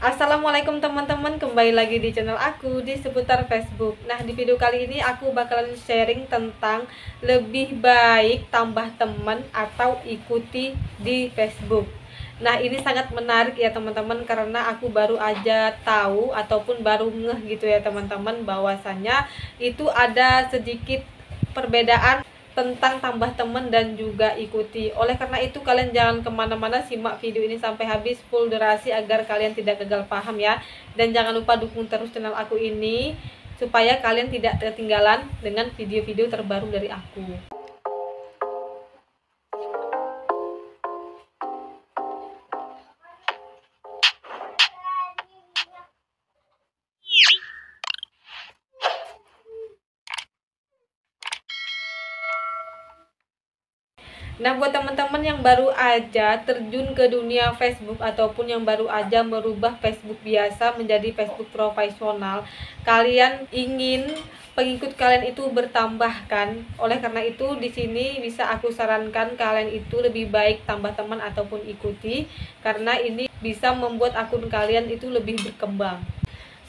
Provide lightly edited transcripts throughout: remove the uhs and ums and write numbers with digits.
Assalamualaikum teman-teman, kembali lagi di channel aku di seputar Facebook. Nah, di video kali ini aku bakalan sharing tentang lebih baik tambah teman atau ikuti di Facebook. Nah, ini sangat menarik ya teman-teman, karena aku baru aja tahu ataupun baru ngeh gitu ya teman-teman, bahwasannya itu ada sedikit perbedaan tentang tambah teman dan juga ikuti. Oleh karena itu kalian jangan kemana-mana, simak video ini sampai habis full durasi agar kalian tidak gagal paham ya. Dan jangan lupa dukung terus channel aku ini supaya kalian tidak ketinggalan dengan video-video terbaru dari aku. Nah, buat teman-teman yang baru aja terjun ke dunia Facebook ataupun yang baru aja merubah Facebook biasa menjadi Facebook profesional, kalian ingin pengikut kalian itu bertambah kan? Oleh karena itu di sini bisa aku sarankan kalian itu lebih baik tambah teman ataupun ikuti, karena ini bisa membuat akun kalian itu lebih berkembang.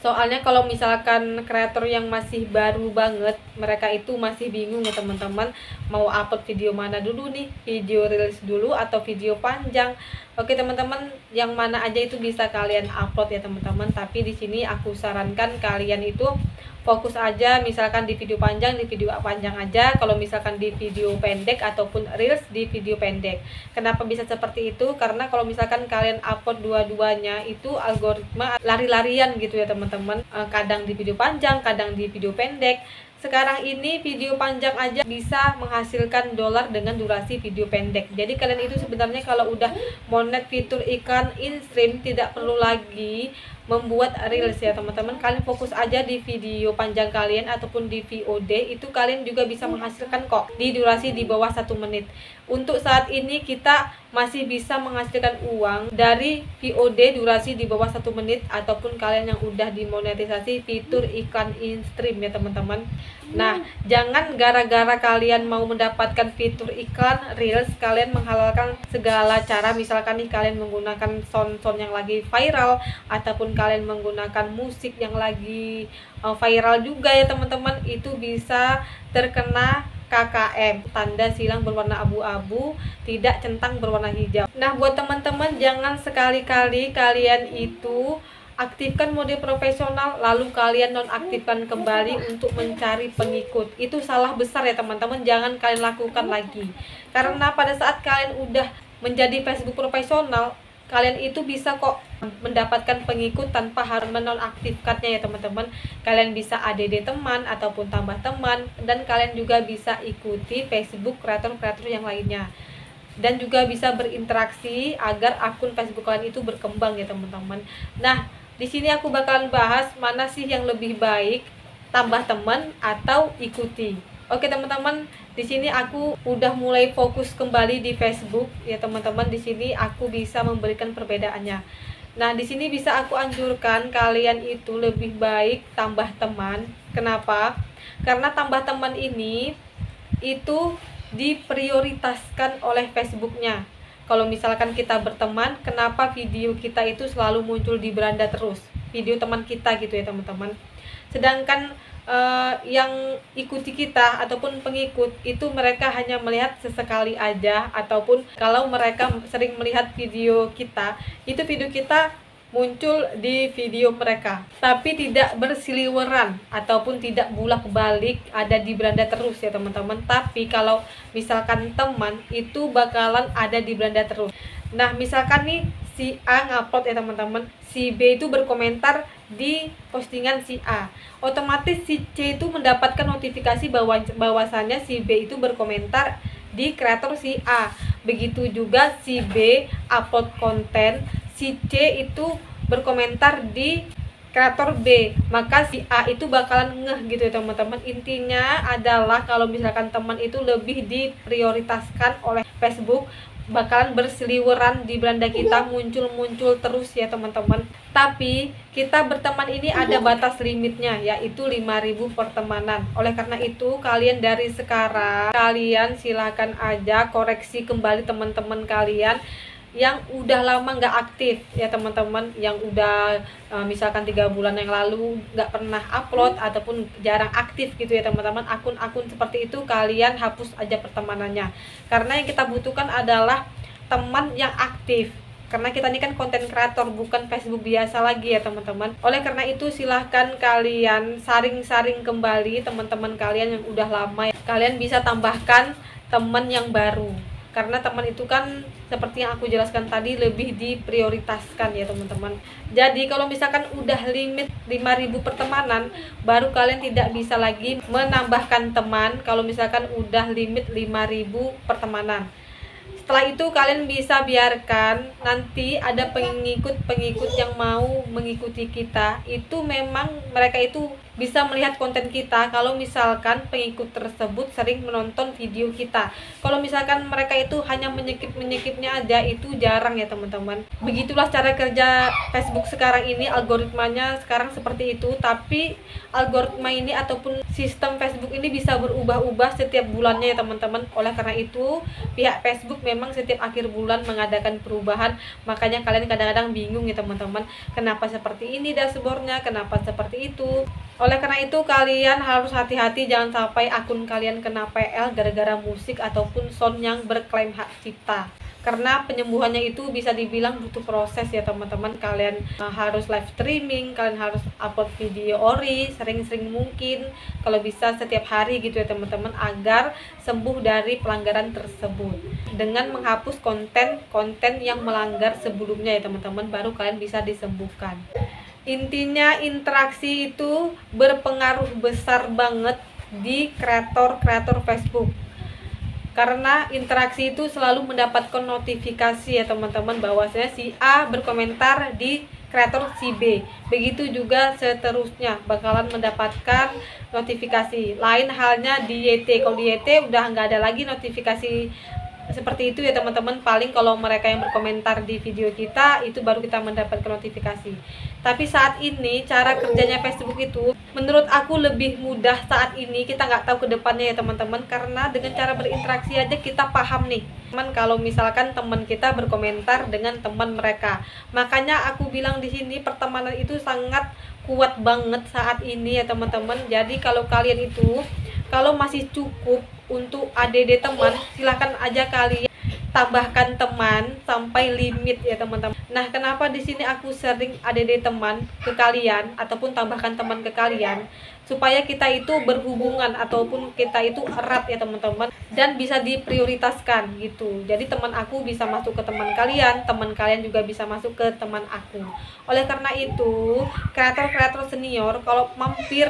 Soalnya kalau misalkan kreator yang masih baru banget, mereka itu masih bingung ya teman-teman, mau upload video mana dulu nih, video reels dulu atau video panjang. Oke teman-teman, yang mana aja itu bisa kalian upload ya teman-teman, tapi di sini aku sarankan kalian itu fokus aja, misalkan di video panjang aja, kalau misalkan di video pendek ataupun reels di video pendek. Kenapa bisa seperti itu? Karena kalau misalkan kalian upload dua-duanya itu algoritma lari-larian gitu ya teman-teman, kadang di video panjang, kadang di video pendek. Sekarang ini video panjang aja bisa menghasilkan dolar dengan durasi video pendek. Jadi kalian itu sebenarnya kalau udah monet fitur iklan in-stream tidak perlu lagi membuat reels ya teman-teman. Kalian fokus aja di video panjang kalian ataupun di VOD, itu kalian juga bisa menghasilkan kok di durasi di bawah 1 menit. Untuk saat ini kita masih bisa menghasilkan uang dari VOD durasi di bawah 1 menit ataupun kalian yang udah dimonetisasi fitur iklan in-stream ya teman-teman. Nah, jangan gara-gara kalian mau mendapatkan fitur iklan reels kalian menghalalkan segala cara. Misalkan nih kalian menggunakan sound yang lagi viral ataupun kalian menggunakan musik yang lagi viral juga ya teman-teman, itu bisa terkena KKM, tanda silang berwarna abu-abu, tidak centang berwarna hijau. Nah, buat teman-teman jangan sekali-kali kalian itu aktifkan mode profesional lalu kalian nonaktifkan kembali untuk mencari pengikut. Itu salah besar ya teman-teman, jangan kalian lakukan lagi. Karena pada saat kalian udah menjadi Facebook profesional, kalian itu bisa kok mendapatkan pengikut tanpa harus menonaktifkannya ya teman-teman. Kalian bisa ADD teman ataupun tambah teman, dan kalian juga bisa ikuti Facebook kreator-kreator yang lainnya, dan juga bisa berinteraksi agar akun Facebook kalian itu berkembang ya teman-teman. Nah, di sini aku bakalan bahas mana sih yang lebih baik, tambah teman atau ikuti. Oke teman-teman, di sini aku udah mulai fokus kembali di Facebook ya teman-teman. Di sini aku bisa memberikan perbedaannya. Nah, di sini bisa aku anjurkan kalian itu lebih baik tambah teman. Kenapa? Karena tambah teman ini itu diprioritaskan oleh Facebooknya. Kalau misalkan kita berteman, kenapa video kita itu selalu muncul di beranda terus, video teman kita gitu ya teman-teman. Sedangkan yang ikuti kita ataupun pengikut itu mereka hanya melihat sesekali aja, ataupun kalau mereka sering melihat video kita, itu video kita muncul di video mereka, tapi tidak bersiliweran ataupun tidak bulak-balik ada di beranda terus ya teman-teman. Tapi kalau misalkan teman itu bakalan ada di beranda terus. Nah, misalkan nih si A ngupload ya teman-teman, si B itu berkomentar di postingan si A, otomatis si C itu mendapatkan notifikasi bahwasannya si B itu berkomentar di kreator si A. Begitu juga si B upload konten, si C itu berkomentar di kreator B, maka si A itu bakalan ngeh gitu ya teman-teman. Intinya adalah kalau misalkan teman itu lebih diprioritaskan oleh Facebook, bakalan berseliweran di beranda kita, muncul-muncul terus ya teman-teman. Tapi kita berteman ini ada batas limitnya, yaitu 5.000 pertemanan. Oleh karena itu kalian dari sekarang, kalian silahkan aja koreksi kembali teman-teman kalian yang udah lama nggak aktif ya teman-teman, yang udah misalkan 3 bulan yang lalu nggak pernah upload ataupun jarang aktif gitu ya teman-teman, akun-akun seperti itu kalian hapus aja pertemanannya, karena yang kita butuhkan adalah teman yang aktif, karena kita ini kan konten kreator, bukan Facebook biasa lagi ya teman-teman. Oleh karena itu silahkan kalian saring-saring kembali teman-teman kalian yang udah lama, kalian bisa tambahkan teman yang baru, karena teman itu kan seperti yang aku jelaskan tadi lebih diprioritaskan ya teman-teman. Jadi kalau misalkan udah limit 5.000 pertemanan, baru kalian tidak bisa lagi menambahkan teman kalau misalkan udah limit 5.000 pertemanan. Setelah itu kalian bisa biarkan nanti ada pengikut-pengikut yang mau mengikuti kita, itu memang mereka itu bisa melihat konten kita kalau misalkan pengikut tersebut sering menonton video kita. Kalau misalkan mereka itu hanya menyekipnya aja, itu jarang ya teman-teman. Begitulah cara kerja Facebook sekarang ini, algoritmanya sekarang seperti itu. Tapi algoritma ini ataupun sistem Facebook ini bisa berubah-ubah setiap bulannya ya teman-teman. Oleh karena itu pihak Facebook memang setiap akhir bulan mengadakan perubahan, makanya kalian kadang-kadang bingung ya teman-teman, kenapa seperti ini dashboardnya, kenapa seperti itu. Oleh karena itu kalian harus hati-hati, jangan sampai akun kalian kena PL gara-gara musik ataupun sound yang berklaim hak cipta, karena penyembuhannya itu bisa dibilang butuh proses ya teman-teman. Kalian harus live streaming, kalian harus upload video ori sering-sering mungkin, kalau bisa setiap hari gitu ya teman-teman, agar sembuh dari pelanggaran tersebut dengan menghapus konten-konten yang melanggar sebelumnya ya teman-teman, baru kalian bisa disembuhkan. Intinya interaksi itu berpengaruh besar banget di kreator-kreator Facebook, karena interaksi itu selalu mendapatkan notifikasi ya teman-teman, bahwasanya si A berkomentar di kreator si B, begitu juga seterusnya bakalan mendapatkan notifikasi. Lain halnya di YT, kalau di YT udah nggak ada lagi notifikasi seperti itu ya teman-teman. Paling kalau mereka yang berkomentar di video kita itu baru kita mendapatkan notifikasi. Tapi saat ini cara kerjanya Facebook itu menurut aku lebih mudah saat ini. Kita nggak tahu ke depannya ya teman-teman, karena dengan cara berinteraksi aja kita paham nih teman, kalau misalkan teman kita berkomentar dengan teman mereka. Makanya aku bilang di sini pertemanan itu sangat kuat banget saat ini ya teman-teman. Jadi kalau kalian itu kalau masih cukup untuk ADD teman, silahkan aja kalian tambahkan teman sampai limit ya teman-teman. Nah, kenapa di sini aku sering ADD teman ke kalian ataupun tambahkan teman ke kalian, supaya kita itu berhubungan ataupun kita itu erat ya teman-teman, dan bisa diprioritaskan gitu. Jadi teman aku bisa masuk ke teman kalian juga bisa masuk ke teman aku. Oleh karena itu kreator-kreator senior kalau mampir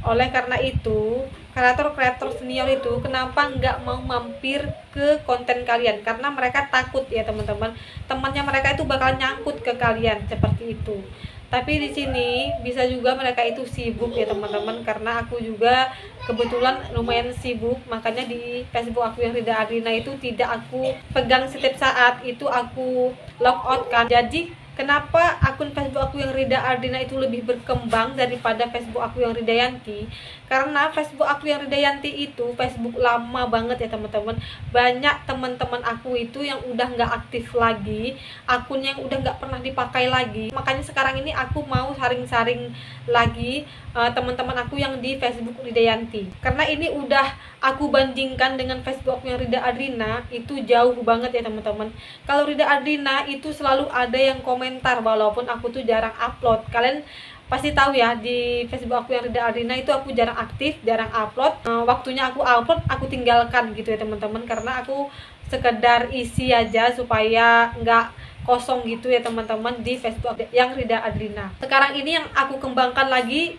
oleh karena itu kreator-kreator senior itu kenapa nggak mau mampir ke konten kalian, karena mereka takut ya teman-teman, temannya mereka itu bakal nyangkut ke kalian seperti itu. Tapi di sini bisa juga mereka itu sibuk ya teman-teman, karena aku juga kebetulan lumayan sibuk, makanya di Facebook aku yang Rida Ardina itu tidak aku pegang setiap saat, itu aku logout kan. Jadi kenapa akun Facebook aku yang Rida Ardina itu lebih berkembang daripada Facebook aku yang Ridayanti? Karena Facebook aku yang Ridayanti itu Facebook lama banget ya teman-teman. Banyak teman-teman aku itu yang udah nggak aktif lagi, akun yang udah nggak pernah dipakai lagi. Makanya sekarang ini aku mau saring-saring lagi teman-teman aku yang di Facebook Ridayanti, karena ini udah aku bandingkan dengan Facebook aku yang Rida Ardina, itu jauh banget ya teman-teman. Kalau Rida Ardina itu selalu ada yang komentar walaupun aku tuh jarang upload. Kalian pasti tahu ya, di Facebook aku yang Rida Ardina itu aku jarang aktif, jarang upload. Waktunya aku upload aku tinggalkan gitu ya teman-teman, karena aku sekedar isi aja supaya nggak kosong gitu ya teman-teman di Facebook yang Rida Ardina. Sekarang ini yang aku kembangkan lagi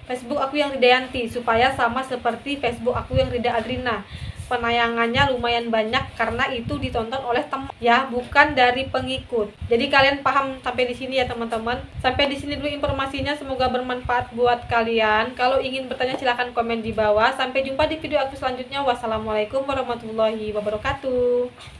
Facebook aku yang Ridayanti, supaya sama seperti Facebook aku yang Rida Ardina. Penayangannya lumayan banyak karena itu ditonton oleh teman ya, bukan dari pengikut. Jadi kalian paham sampai di sini ya teman-teman. Sampai di sini dulu informasinya, semoga bermanfaat buat kalian. Kalau ingin bertanya silahkan komen di bawah. Sampai jumpa di video aku selanjutnya. Wassalamualaikum warahmatullahi wabarakatuh.